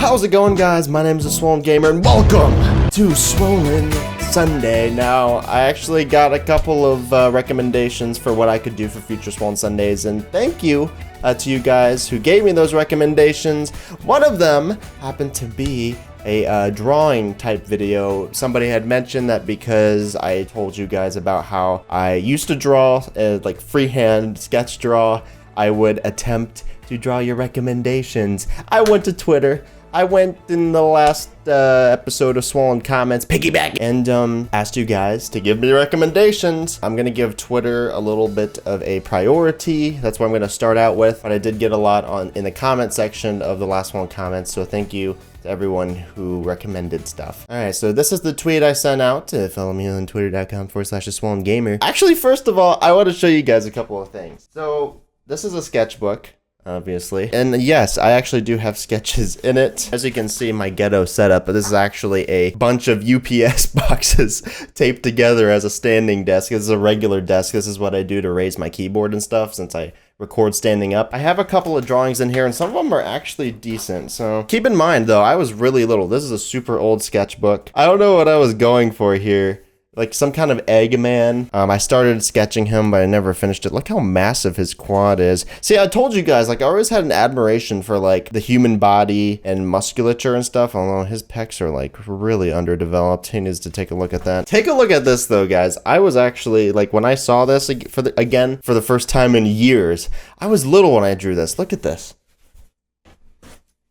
How's it going, guys? My name is TheSwollenGamer and welcome to Swollen Sunday. Now, I actually got a couple of recommendations for what I could do for future Swollen Sundays, and thank you to you guys who gave me those recommendations. One of them happened to be a drawing type video. Somebody had mentioned that because I told you guys about how I used to draw, like freehand sketch draw, I would attempt to draw your recommendations. I went to Twitter. I went in the last episode of Swollen Comments, piggyback, and asked you guys to give me recommendations. I'm gonna give Twitter a little bit of a priority. That's what I'm gonna start out with. But I did get a lot in the comment section of the last Swollen Comments, so thank you to everyone who recommended stuff. Alright, so this is the tweet I sent out. Follow me on twitter.com/TheSwollenGamer. Actually, first of all, I want to show you guys a couple of things. So, this is a sketchbook, obviously. And yes, I actually do have sketches in it. As you can see, my ghetto setup, but this is actually a bunch of UPS boxes taped together as a standing desk. This is a regular desk. This is what I do to raise my keyboard and stuff since I record standing up. I have a couple of drawings in here and some of them are actually decent. So keep in mind though, I was really little. This is a super old sketchbook. I don't know what I was going for here. Like some kind of Eggman. I started sketching him, but I never finished it. Look how massive his quad is. See, I told you guys, like I always had an admiration for like the human body and musculature and stuff, although his pecs are like really underdeveloped. He needs to take a look at that. Take a look at this though, guys. I was actually, like when I saw this for the first time in years, I was little when I drew this. Look at this.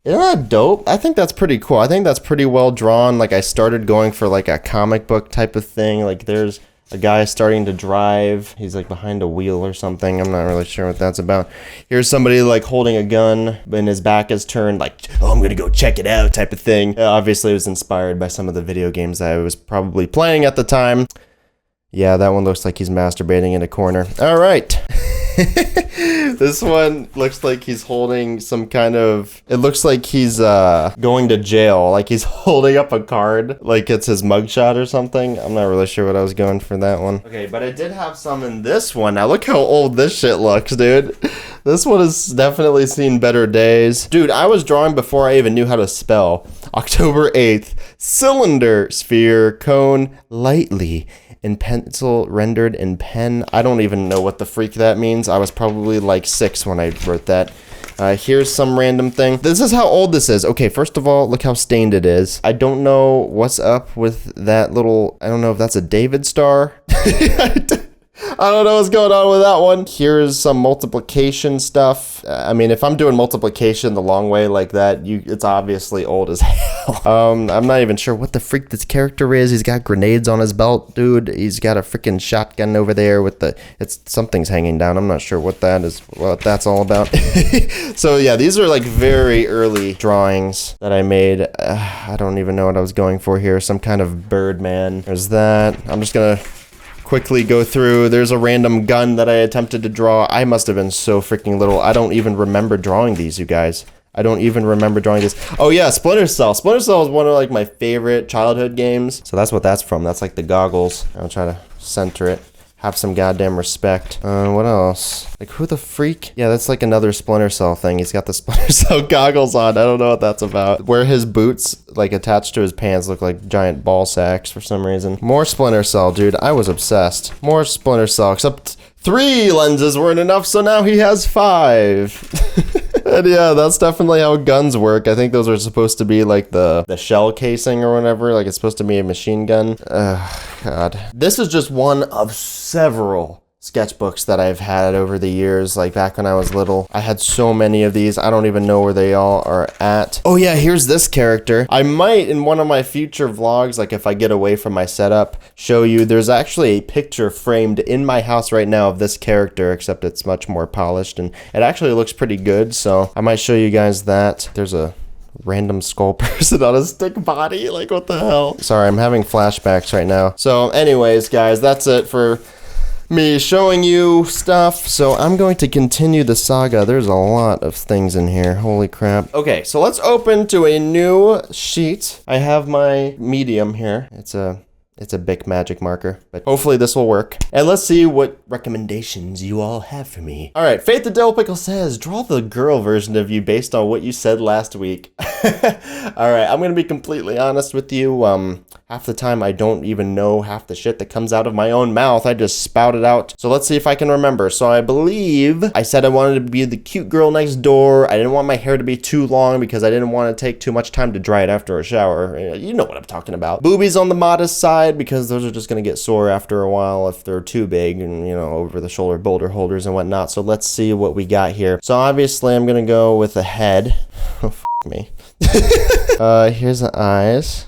Isn't that dope? I think that's pretty cool. I think that's pretty well drawn. Like I started going for like a comic book type of thing. Like there's a guy starting to drive. He's like behind a wheel or something. I'm not really sure what that's about. Here's somebody like holding a gun and his back is turned like, oh, I'm gonna go check it out type of thing. Obviously it was inspired by some of the video games I was probably playing at the time. Yeah, that one looks like he's masturbating in a corner. All right. This one looks like he's holding some kind of, it looks like he's going to jail, like he's holding up a card like it's his mugshot or something. I'm not really sure what I was going for that one. Okay, but I did have some in this one. Now look how old this shit looks, dude. This one has definitely seen better days. Dude, I was drawing before I even knew how to spell. October 8th, cylinder, sphere, cone, lightly, in pencil, rendered in pen. I don't even know what the freak that means. I was probably like 6 when I wrote that. Here's some random thing. This is how old this is. Okay, first of all, look how stained it is. I don't know what's up with that little, I don't know if that's a David star. I don't know what's going on with that one. Here's some multiplication stuff. I mean, if I'm doing multiplication the long way like that, it's obviously old as hell. I'm not even sure what the freak this character is. He's got grenades on his belt, dude. He's got a freaking shotgun over there with something's hanging down. I'm not sure what that's all about. So yeah, these are like very early drawings that I made. I don't even know what I was going for here. Some kind of Birdman. There's that. I'm just gonna quickly go through. There's a random gun that I attempted to draw. I must have been so freaking little. I don't even remember drawing these, you guys. I don't even remember drawing this. Oh yeah, Splinter Cell. Splinter Cell is one of like my favorite childhood games. So that's what that's from. That's like the goggles. I'll try to center it. Have some goddamn respect. What else? Like who the freak? Yeah, that's like another Splinter Cell thing. He's got the Splinter Cell goggles on. I don't know what that's about. Where his boots, like attached to his pants, look like giant ball sacks for some reason. More Splinter Cell, dude. I was obsessed. More Splinter Cell, except 3 lenses weren't enough, so now he has 5. And yeah, that's definitely how guns work. I think those are supposed to be like the shell casing or whatever. Like it's supposed to be a machine gun. God. This is just one of several sketchbooks that I've had over the years. Like back when I was little, I had so many of these. I don't even know where they all are at. Oh yeah, here's this character. I might in one of my future vlogs, like if I get away from my setup, show you. There's actually a picture framed in my house right now of this character, except it's much more polished and it actually looks pretty good. So I might show you guys that. There's a random skull person on a stick body. Like what the hell? Sorry, I'm having flashbacks right now. So anyways, guys, that's it for me showing you stuff, so I'm going to continue the saga. There's a lot of things in here. Holy crap. Okay, so let's open to a new sheet. I have my medium here. It's It's a Bic magic marker, but hopefully this will work. And let's see what recommendations you all have for me. All right, Faith the Dill Pickle says, draw the girl version of you based on what you said last week. All right, I'm gonna be completely honest with you. Half the time I don't even know half the shit that comes out of my own mouth. I just spout it out. So let's see if I can remember. So I believe I said I wanted to be the cute girl next door. I didn't want my hair to be too long because I didn't want to take too much time to dry it after a shower. You know what I'm talking about. Boobies on the modest side because those are just gonna get sore after a while if they're too big and, you know, over the shoulder boulder holders and whatnot. So let's see what we got here. So obviously I'm gonna go with the head. Oh, f me. Here's the eyes.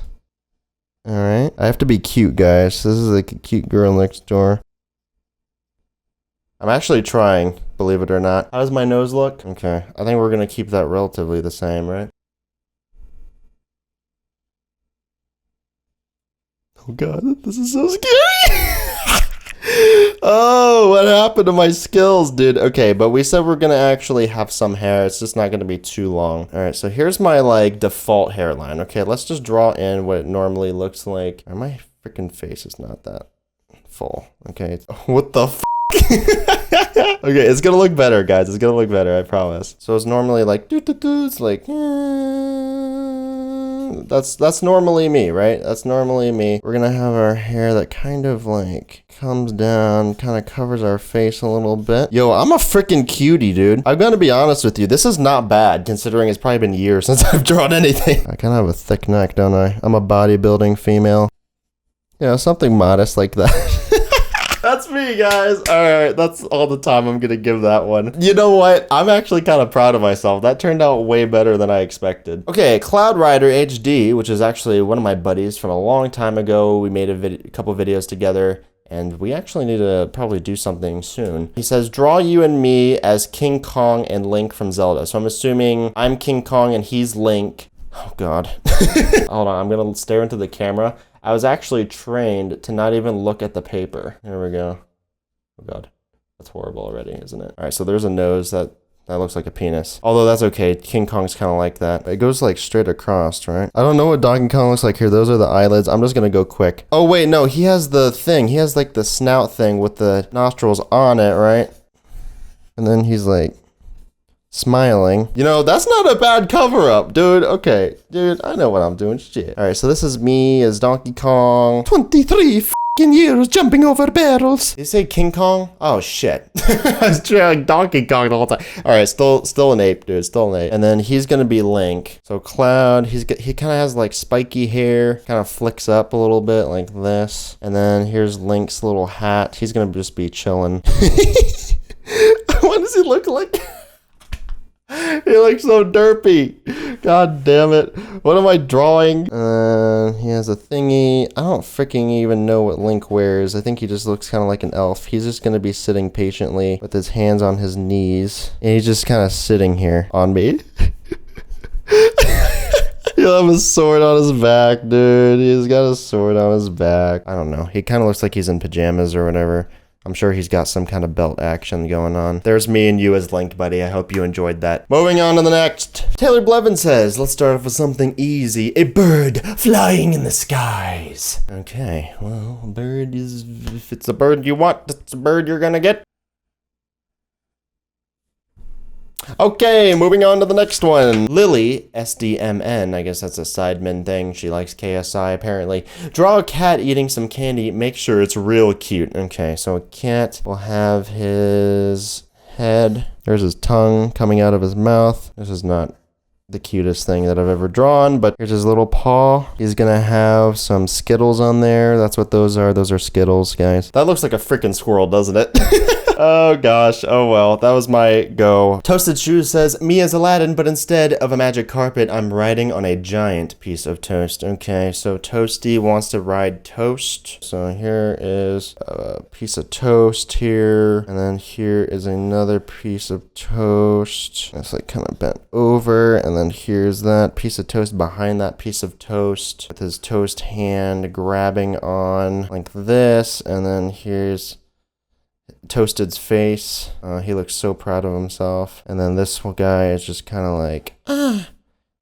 All right, I have to be cute, guys. This is like a cute girl next door. I'm actually trying, believe it or not. How does my nose look? Okay, I think we're gonna keep that relatively the same, right? Oh God, this is so scary. Oh, what happened to my skills, dude? Okay, but we said we're gonna actually have some hair. It's just not gonna be too long. All right, so here's my like default hairline. Okay, let's just draw in what it normally looks like. My freaking face is not that full. Okay, what the f? Okay, it's gonna look better, guys. It's gonna look better, I promise. So it's normally like it's like that's normally me, right? That's normally me. We're gonna have our hair that kind of like comes down, kind of covers our face a little bit. Yo, I'm a freaking cutie, dude. I'm gonna be honest with you. This is not bad considering it's probably been years since I've drawn anything. I kind of have a thick neck, don't I? I'm a bodybuilding female. You know, something modest like that. That's me, guys. All right, that's all the time I'm gonna give that one. You know what? I'm actually kind of proud of myself. That turned out way better than I expected. Okay, Cloud Rider HD, which is actually one of my buddies from a long time ago. We made a couple videos together, and we actually need to probably do something soon. He says, draw you and me as King Kong and Link from Zelda. So I'm assuming I'm King Kong and he's Link. Oh, God. Hold on, I'm gonna stare into the camera. I was actually trained to not even look at the paper. There we go. Oh God, that's horrible already, isn't it? All right, so there's a nose that looks like a penis. Although that's okay, King Kong's kind of like that. It goes like straight across, right? I don't know what Donkey Kong looks like here. Those are the eyelids. I'm just gonna go quick. Oh wait, no, he has the thing. He has like the snout thing with the nostrils on it, right? And then he's like smiling. You know, that's not a bad cover-up, dude. Okay, dude, I know what I'm doing. Shit. All right, so this is me as Donkey Kong. 23 f***ing years jumping over barrels. Did you say King Kong? Oh, shit. I was trying Donkey Kong the whole time. All right, still an ape, dude. Still an ape. And then he's gonna be Link. So Cloud, he kind of has like spiky hair, kind of flicks up a little bit like this. And then here's Link's little hat. He's gonna just be chilling. What does he look like? He looks so derpy. God damn it. What am I drawing? He has a thingy. I don't freaking even know what Link wears. I think he just looks kind of like an elf. He's just going to be sitting patiently with his hands on his knees. And he's just kind of sitting here on me. He'll have a sword on his back, dude. He's got a sword on his back. I don't know. He kind of looks like he's in pajamas or whatever. I'm sure he's got some kind of belt action going on. There's me and you as Link, buddy. I hope you enjoyed that. Moving on to the next. Taylor Blevin says, let's start off with something easy. A bird flying in the skies. Okay, well, a bird is... If it's a bird you want, it's a bird you're gonna get. Okay, moving on to the next one. Lily, SDMN, I guess that's a Sidemen thing. She likes KSI, apparently. Draw a cat eating some candy. Make sure it's real cute. Okay, so a cat will have his head. There's his tongue coming out of his mouth. This is not the cutest thing that I've ever drawn, but here's his little paw. He's gonna have some Skittles on there. That's what those are. Those are Skittles, guys. That looks like a freaking squirrel, doesn't it? Oh gosh, oh well, that was my go. Toasted Shoes says, me as Aladdin, but instead of a magic carpet, I'm riding on a giant piece of toast. Okay, so Toasty wants to ride toast. So here is a piece of toast here, and then here is another piece of toast. It's like kind of bent over, and then here's that piece of toast behind that piece of toast with his toast hand grabbing on like this, and then here's Toasted's face. He looks so proud of himself. And then this guy is just kind of like,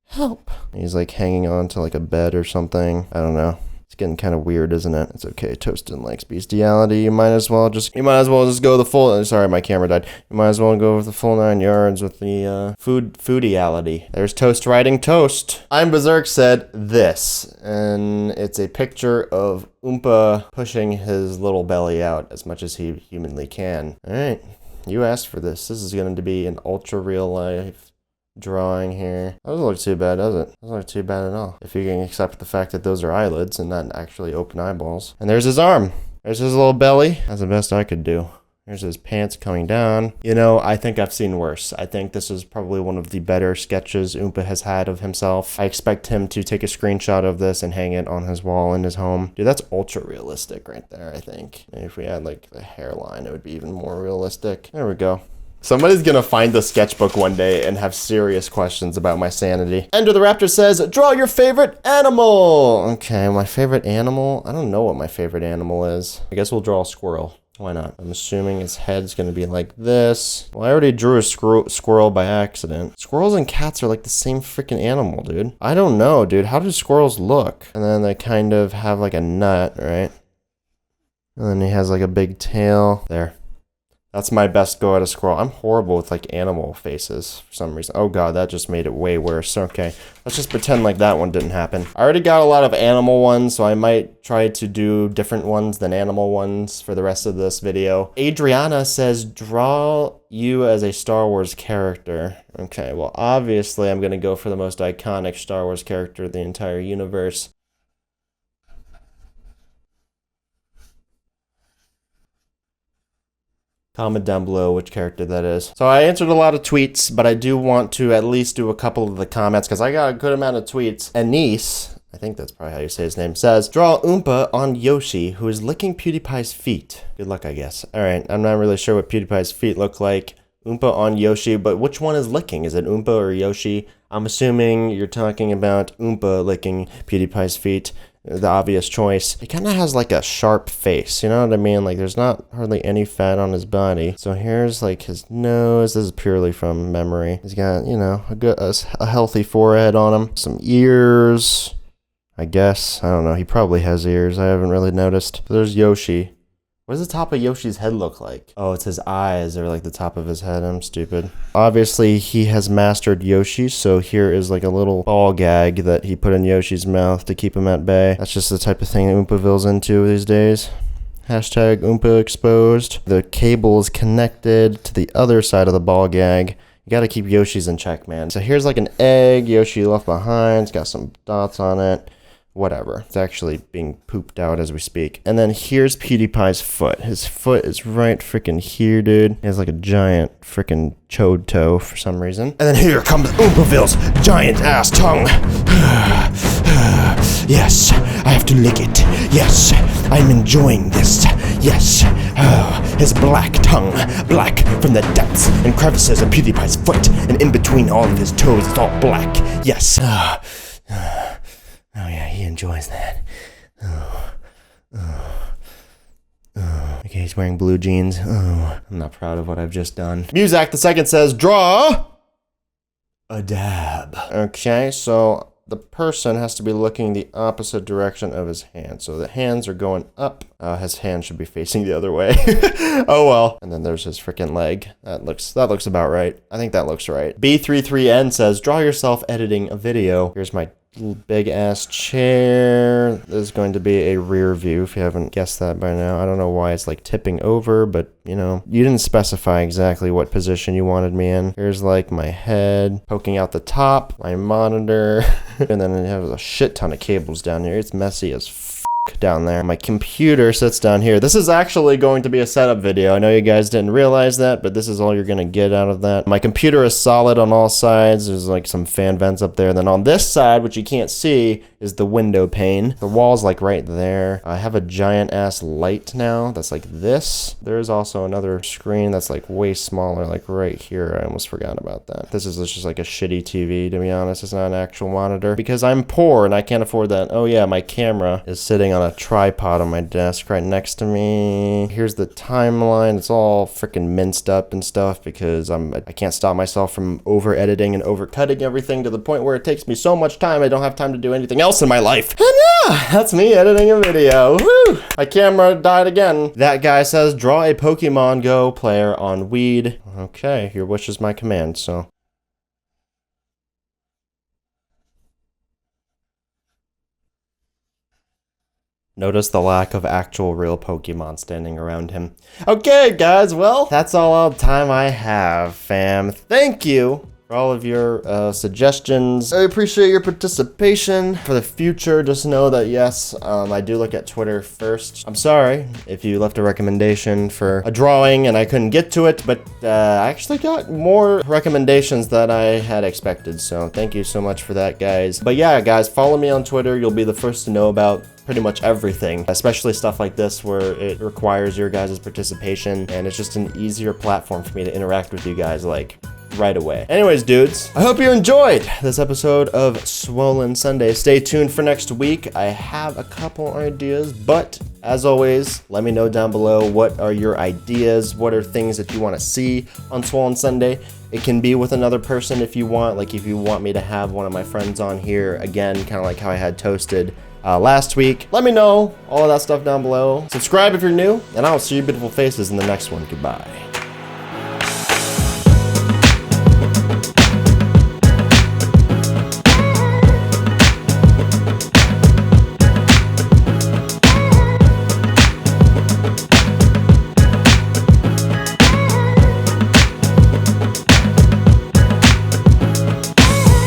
help. He's like hanging on to like a bed or something. I don't know. It's getting kind of weird, isn't it? It's okay. Toastin likes bestiality. You might as well just go the full. Sorry, my camera died. You might as well go with the full 9 yards with the foodiality. There's Toast riding toast. I'm Berserk said this, and it's a picture of Oompa pushing his little belly out as much as he humanly can. All right, you asked for this. This is going to be an ultra real life drawing here. That doesn't look too bad, does it? Doesn't look too bad at all. If you can accept the fact that those are eyelids and not actually open eyeballs. And there's his arm. There's his little belly. That's the best I could do. Here's his pants coming down. You know, I think I've seen worse. I think this is probably one of the better sketches Oompa has had of himself. I expect him to take a screenshot of this and hang it on his wall in his home. Dude, that's ultra realistic right there, I think. Maybe if we had like the hairline, it would be even more realistic. There we go. Somebody's gonna find the sketchbook one day and have serious questions about my sanity. Ender the Raptor says, draw your favorite animal! Okay, my favorite animal? I don't know what my favorite animal is. I guess we'll draw a squirrel. Why not? I'm assuming his head's gonna be like this. Well, I already drew a squirrel by accident. Squirrels and cats are like the same freaking animal, dude. I don't know, dude. How do squirrels look? And then they kind of have like a nut, right? And then he has like a big tail. There. That's my best go at a squirrel. I'm horrible with like animal faces for some reason. Oh god, that just made it way worse. Okay, let's just pretend like that one didn't happen. I already got a lot of animal ones, so I might try to do different ones than animal ones for the rest of this video. Adriana says, draw you as a Star Wars character. Okay, well obviously I'm gonna go for the most iconic Star Wars character of the entire universe. Comment down below which character that is. So I answered a lot of tweets, but I do want to at least do a couple of the comments because I got a good amount of tweets. Anise, I think that's probably how you say his name, says, draw Oompa on Yoshi, who is licking PewDiePie's feet. Good luck, I guess. All right, I'm not really sure what PewDiePie's feet look like. Oompa on Yoshi, but which one is licking? Is it Oompa or Yoshi? I'm assuming you're talking about Oompa licking PewDiePie's feet. The obvious choice. He kind of has like a sharp face, you know what I mean? Like there's not hardly any fat on his body. So here's like his nose. This is purely from memory. He's got, you know, a healthy forehead on him. Some ears, I guess. I don't know. He probably has ears. I haven't really noticed. So there's Yoshi. What does the top of Yoshi's head look like? Oh, it's his eyes are like the top of his head. I'm stupid. Obviously, he has mastered Yoshi, so here is like a little ball gag that he put in Yoshi's mouth to keep him at bay. That's just the type of thing that Oompaville's into these days. Hashtag Oompa exposed. The cable is connected to the other side of the ball gag. You gotta keep Yoshi's in check, man. So here's like an egg Yoshi left behind. It's got some dots on it. Whatever. It's actually being pooped out as we speak. And then here's PewDiePie's foot. His foot is right freaking here, dude. He has like a giant freaking chode toe for some reason. And then here comes Oompaville's giant ass tongue. Yes, I have to lick it. Yes, I'm enjoying this. Yes, his black tongue, black from the depths and crevices of PewDiePie's foot, and in between all of his toes, it's all black. Yes. Oh yeah, he enjoys that. Okay, he's wearing blue jeans. Oh, I'm not proud of what I've just done. Muzak the second says, draw a dab. Okay, so the person has to be looking the opposite direction of his hand. So the hands are going up. His hand should be facing the other way. Oh well. And then there's his freaking leg. That looks about right. I think that looks right. B33N says, draw yourself editing a video. Here's my big ass chair. This is going to be a rear view if you haven't guessed that by now. I don't know why it's like tipping over, but you know, you didn't specify exactly what position you wanted me in. Here's like my head poking out the top, my monitor, and then it has a shit ton of cables down here. It's messy as down there. My computer sits down here. This is actually going to be a setup video. I know you guys didn't realize that, but this is all you're gonna get out of that. My computer is solid on all sides. There's like some fan vents up there. And then on this side, which you can't see, is the window pane. The wall's like right there. I have a giant ass light now that's like this. There's also another screen that's like way smaller, like right here. I almost forgot about that. This is just like a shitty TV, to be honest. It's not an actual monitor because I'm poor and I can't afford that. Oh yeah, my camera is sitting sitting on a tripod on my desk right next to me. Here's the timeline. It's all freaking minced up and stuff because I can't stop myself from over editing and over cutting everything to the point where it takes me so much time I don't have time to do anything else in my life. And yeah, that's me editing a video. Woo! My camera died again. That guy says draw a Pokemon Go player on weed. Okay, your wish is my command, so. Notice the lack of actual real Pokemon standing around him. Okay, guys, well, that's all the time I have, fam. Thank you for all of your suggestions. I appreciate your participation. For the future, just know that yes, I do look at Twitter first. I'm sorry if you left a recommendation for a drawing and I couldn't get to it, but I actually got more recommendations than I had expected, so thank you so much for that, guys. But yeah, guys, follow me on Twitter. You'll be the first to know about pretty much everything, especially stuff like this where it requires your guys' participation, and it's just an easier platform for me to interact with you guys, like, right away. Anyways, dudes, I hope you enjoyed this episode of Swollen Sunday. Stay tuned for next week. I have a couple ideas, but as always, let me know down below what are your ideas, what are things that you want to see on Swollen Sunday. It can be with another person if you want, like if you want me to have one of my friends on here, again, kind of like how I had Toasted last week. Let me know all of that stuff down below. Subscribe if you're new, and I'll see your beautiful faces in the next one. Goodbye.